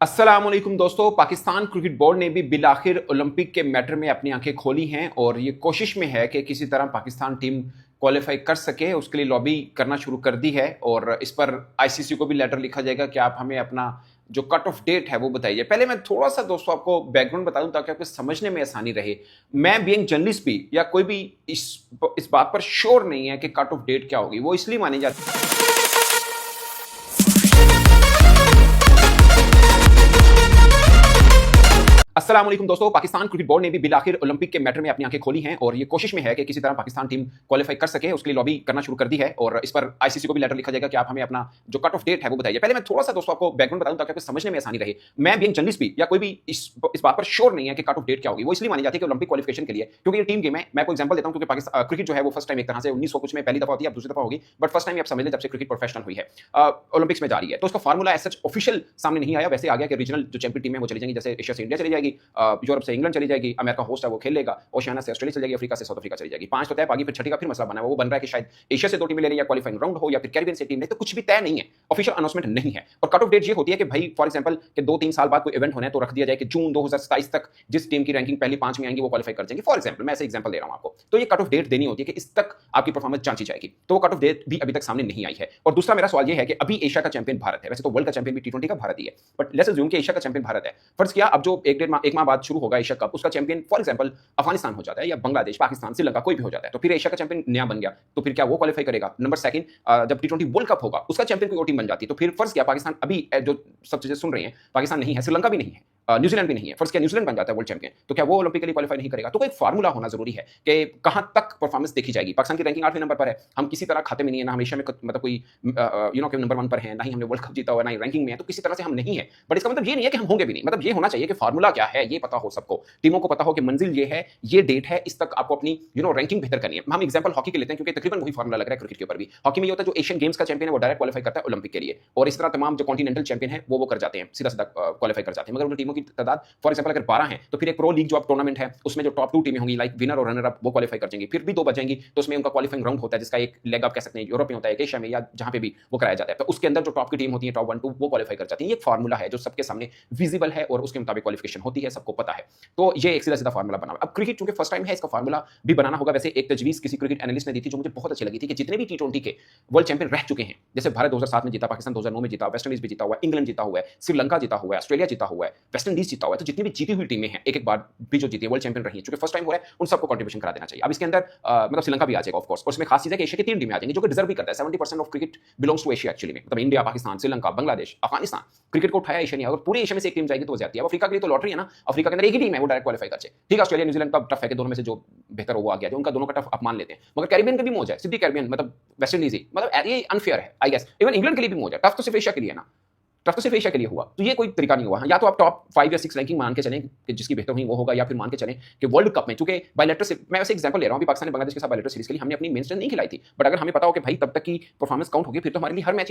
अस्सलामुअलैकुम दोस्तों, Pakistan cricket board ने भी बिलाखिर ओलंपिक के मैटर में अपनी आंखें खोली हैं और ये कोशिश में है कि किसी तरह पाकिस्तान टीम क्वालिफाई कर सके। उसके लिए लॉबी करना शुरू कर दी है और इस पर आईसीसी को भी लेटर लिखा जाएगा कि आप हमें अपना जो कट ऑफ डेट है वो बताइए। पहले मैं थोड़ा सा दोस्तों आपको बैकग्राउंड बता दूं ताकि आपको समझने में आसानी रहे। मैं बीइंग जर्नलिस्ट भी या कोई भी इस बात पर श्योर नहीं है कि कट ऑफ डेट क्या होगी। वो इसलिए मानी जाती है अस्सलाम वालेकुम दोस्तों, पाकिस्तान क्रिकेट बोर्ड ने भी बिलाखिर ओलंपिक के मैटर में अपनी आंखें खोली हैं और ये कोशिश में है कि किसी तरह पाकिस्तान टीम क्वालिफाई कर सके। उसके लिए लॉबी करना शुरू कर दी है और इस पर आईसीसी को भी लेटर लिखा जाएगा कि आप हमें अपना जो कट ऑफ डेट है वो बताइए। पहले मैं थोड़ा सा दोस्तों आपको बैकग्राउंड बताऊं ताकि आपको समझने में आसानी रहे। मैं बीइंग जर्नलिस्ट भी या कोई भी इस बात पर श्योर नहीं है कि कट ऑफ डेट क्या होगी। वो इसलिए मानी जाती है कि ओलंपिक क्वालिफिकेशन के लिए, क्योंकि ये टीम गेम है। मैं आपको एग्जांपल देता हूं, क्योंकि पाकिस्तान क्रिकेट जो है वो फर्स्ट टाइम एक तरह से 1900 कुछ में पहली दफा होती है, अब दूसरी दफा होगी, बट फर्स्ट टाइम आप समझ लें जब से क्रिकेट प्रोफेशनल हुई है ओलंपिक्स में जा रही है। तो उसका फार्मूला एज सच ऑफिशियल सामने नहीं आया, वैसे आ गया कि रीजनल जो चैंपियन टीम है वो चली जाएंगी। जैसे एशिया से इंडिया चली जाएगी, यूरोप से इंग्लैंड चली जाएगी, अमेरिका होस्ट है वो खेल लेगा, ओशियाना से ऑस्ट्रेलिया चली जाएगी, अफ्रीका से साउथ अफ्रीका चली जाएगी। पांच तो तय, बाकी फिर छठी का फिर मसला बना है। वो बन रहा है कि शायद एशिया से दो टीमें ले लें या क्वालिफाइंग राउंड हो या फिर कैरिबियन से टीम ले, तो कुछ भी तय नहीं है, ऑफिशियल अनाउंसमेंट नहीं है। और कट ऑफ डेट ये होती है कि भाई फॉर एग्जांपल कि 2-3 साल बाद कोई इवेंट होना है तो रख दिया जाए कि जून 2027 तक जिस टीम की रैंकिंग पहली 5 में आएंगी वो क्वालिफाई कर जाएंगे। फॉर एग्जांपल मैं ऐसे एग्जांपल दे रहा हूं आपको। तो ये कट ऑफ डेट देनी होती है कि इस तक आपकी परफॉर्मेंस जांची जाएगी। तो वो कट ऑफ डेट भी अभी तक सामने नहीं आई है। और दूसरा मेरा सवाल ये है कि अभी एशिया का चैंपियन भारत है, वैसे तो वर्ल्ड का चैंपियन भी टी20 का भारत ही है, बट लेट्स अज्यूम कि एशिया का चैंपियन भारत है। फर्ज किया अब जो एक माह बाद शुरू होगा एशिया कप, उसका चैंपियन फॉर एग्जांपल अफगानिस्तान हो जाता है या बांग्लादेश, पाकिस्तान, श्रीलंका कोई भी हो जाता है, तो फिर एशिया का चैंपियन नया बन गया, तो फिर क्या वो क्वालिफाई करेगा? नंबर सेकंड, जब टी20 वर्ल्ड कप होगा उसका चैंपियन कोई और टीम बन जाती है, तो फिर फर्ज किया पाकिस्तान अभी जो सब चीजें सुन रहे हैं, पाकिस्तान नहीं है, श्रीलंका भी नहीं है, न्यूजीलैंड भी नहीं है, फर्ज किया न्यूजीलैंड बन जाता है वर्ल्ड चैंपियन, तो क्या वो ओलंपिक के लिए क्वालिफाई नहीं करेगा? तो कोई फार्मूला होना जरूरी है कि कहां तक परफॉर्मेंस देखी जाएगी। पाकिस्तान की रैंकिंग 8वें नंबर पर है, हम किसी तरह खाते में नहीं है, ना हमेशा में मतलब कोई कि नंबर 1 पर है, ना ही हमने वर्ल्ड कप जीता हुआ, ना ही रैंकिंग में है, तो किसी तरह से हम नहीं है। बट इसका मतलब ये नहीं है कि हम होंगे भी नहीं। मतलब ये होना चाहिए कि फार्मूला क्या है ये पता हो सबको, टीमों को पता हो कि मंजिल ये है, ये डेट है, इस तक आपको अपनी रैंकिंग बेहतर करनी है। हम एग्जांपल हॉकी के लेते हैं क्योंकि तकरीबन वही फार्मूला लग रहा है क्रिकेट के ऊपर भी। हॉकी में ये होता है जो एशियन गेम्स का चैंपियन है वो डायरेक्ट क्वालिफाई करता है ओलंपिक के लिए, और इस तरह तमाम जो कॉन्टिनेंटल चैंपियन है वो कर जाते हैं, सीधा सीधा क्वालिफाई कर जाते हैं। मगर उन टीमों की तादाद फॉर एग्जांपल अगर 12 है तो फिर एक प्रो लीग जो आप टूर्नामेंट है उसमें जो टॉप 2 टीमें होंगी लाइक विनर और रनर अप वो क्वालिफाई कर जाएंगी, फिर भी 2 बचेंगी, तो उसमें उनका क्वालिफाइंग राउंड होता है जिसका एक लेग आप कह सकते हैं यूरोप में होता है, एशिया में या जहां पे भी वो कराया जाता है। तो उसके अंदर जो टॉप की टीम होती है, टॉप 1-2 वो क्वालिफाई कर जाती है। ये एक फार्मूला है जो सबके सामने विजिबल है और उसके मुताबिक क्वालिफिकेशन होती है, सबको पता है। तो ये एक सीधा सीधा फार्मूला बना हुआ है। अब क्रिकेट चूंकि फर्स्ट टाइम है, इसका फार्मूला भी बनाना होगा। वैसे एक तजवीज किसी क्रिकेट एनालिस्ट ने दी थी जो मुझे बहुत अच्छी लगी थी कि जितने भी टी20 के वर्ल्ड चैंपियन रह चुके हैं, जैसे भारत 2007 में जीता, पाकिस्तान 2009 में जीता, वेस्ट इंडीज भी जीता हुआ है, इंग्लैंड जीता हुआ है, श्रीलंका जीता हुआ है, ऑस्ट्रेलिया जीता हुआ है, वेस्ट इंडीज जीता हुआ है, तो जितनी भी जीती हुई टीमें हैं एक एक बार भी जो जीती है वर्ल्ड चैंपियन रही है, चूंकि फर्स्ट टाइम हो रहा है उन सबको कंट्रीब्यूशन करा देना चाहिए। अब इसके अंदर मतलब श्रीलंका भी आ जाएगा ऑफ कोर्स, और उसमें खास चीज है कि एशिया की 3 टीमें आ जाएंगी जो कि डिजर्व भी करता है। 70% of cricket belongs to Asia actually में, मतलब इंडिया, पाकिस्तान, श्रीलंका, बांग्लादेश, अफगानिस्तान क्रिकेट को उठाया एशिया ने। अगर पूरे एशिया में से एक टीम जाएगी तो जाती है। अब अफ्रीका के लिए तो लॉटरी है ना, अफ्रीका के अंदर एक ही टीम है वो डायरेक्ट क्वालिफाई कर जाए। ठीक है, ऑस्ट्रेलिया न्यूजीलैंड का टफ है कि दोनों में से जो बेहतर हो वो आ गया, जो उनका दोनों का टफ आप मान लेते हैं। मगर कैरिबियन का भी मौज है, सिद्धि कैरिबियन मतलब वेस्ट इंडीज ही, मतलब ये अनफेयर है आई गेस। इवन इंग्लैंड के लिए भी मौज है, टफ तो सिर्फ एशिया के लिए ना, टफ तो सिर्फ एशिया के लिए हुआ, तो ये कोई तरीका नहीं हुआ। या तो आप टॉप 5 या 6 रैंकिंग मान के चलें कि जिसकी बेहतर हुई वो होगा, या फिर मान के चलें कि वर्ल्ड कप में, चूंकि बायलैटरल से मैं वैसे एग्जांपल ले रहा हूं, अभी पाकिस्तान ने बांग्लादेश के साथ बायलैटरल सीरीज के लिए हमने अपनी मेन स्ट्रेंथ नहीं खिलाई थी, बट अगर हमें पता हो कि भाई तब तक की परफॉर्मेंस काउंट होगी फिर तो हमारे लिए हर मैच